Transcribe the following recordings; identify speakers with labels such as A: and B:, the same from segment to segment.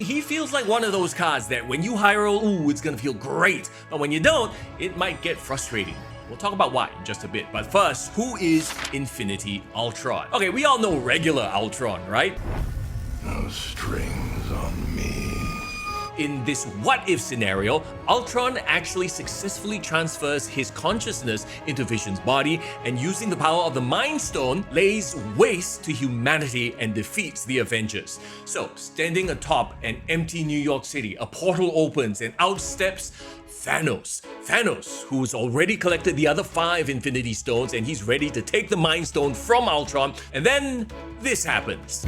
A: he feels like one of those cards that when you high roll, ooh, it's gonna feel great, but when you don't, it might get frustrating. We'll talk about why in just a bit, but first, who is Infinity Ultron? Okay, we all know regular Ultron, right?
B: No strings on me.
A: In this what-if scenario, Ultron actually successfully transfers his consciousness into Vision's body and using the power of the Mind Stone, lays waste to humanity and defeats the Avengers. So, standing atop an empty New York City, a portal opens and out steps Thanos. Thanos, who's already collected the other 5 Infinity Stones and he's ready to take the Mind Stone from Ultron, and then this happens.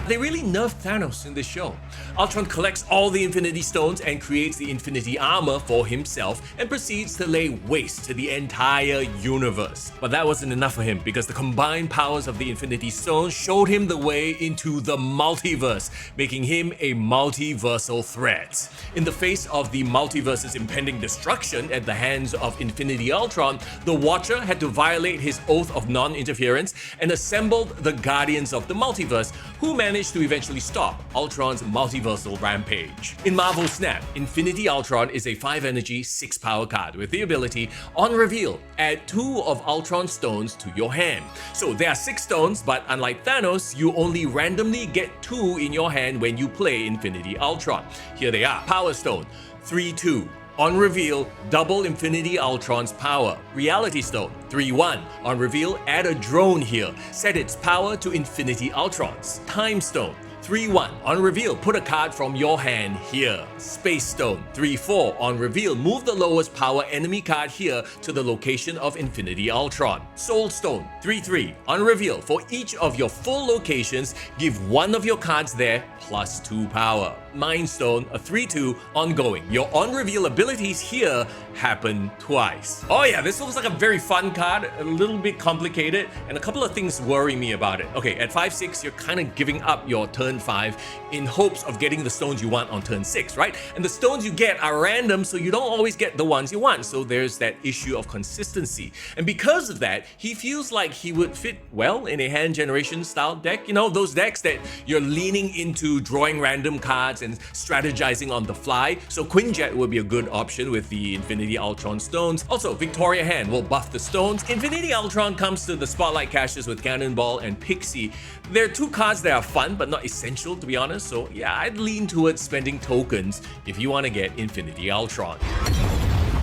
A: They really nerfed Thanos in this show. Ultron collects all the Infinity Stones and creates the Infinity Armor for himself and proceeds to lay waste to the entire universe. But that wasn't enough for him because the combined powers of the Infinity Stones showed him the way into the multiverse, making him a multiversal threat. In the face of the multiverse's impending destruction at the hands of Infinity Ultron, the Watcher had to violate his oath of non-interference and assembled the Guardians of the Multiverse, who managed to eventually stop Ultron's multiversal rampage. In Marvel Snap, Infinity Ultron is a 5-energy, 6-power card with the ability, on reveal, add 2 of Ultron's stones to your hand. So there are 6 stones, but unlike Thanos, you only randomly get 2 in your hand when you play Infinity Ultron. Here they are. Power Stone, 3/2. On reveal, double Infinity Ultron's power. Reality Stone, 3/1. On reveal, add a drone here. Set its power to Infinity Ultron's. Time Stone, 3/1. On reveal, put a card from your hand here. Space Stone, 3/4. On reveal, move the lowest power enemy card here to the location of Infinity Ultron. Soul Stone, 3/3. On reveal, for each of your full locations, give one of your cards there plus 2 power. Mind Stone, a 3/2, ongoing. Your on-reveal abilities here happen twice. Oh yeah, this looks like a very fun card, a little bit complicated, and a couple of things worry me about it. Okay, at 5/6, you're kind of giving up your turn 5 in hopes of getting the stones you want on turn 6, right? And the stones you get are random, so you don't always get the ones you want, so there's that issue of consistency. And because of that, he feels like he would fit well in a hand generation style deck. You know, those decks that you're leaning into drawing random cards and strategizing on the fly. So Quinjet will be a good option with the Infinity Ultron stones. Also, Victoria Hand will buff the stones. Infinity Ultron comes to the Spotlight caches with Cannonball and Pixie. They're 2 cards that are fun but not essential, to be honest. So yeah, I'd lean towards spending tokens if you want to get Infinity Ultron.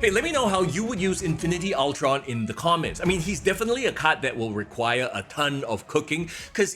A: Hey, let me know how you would use Infinity Ultron in the comments. I mean, he's definitely a card that will require a ton of cooking because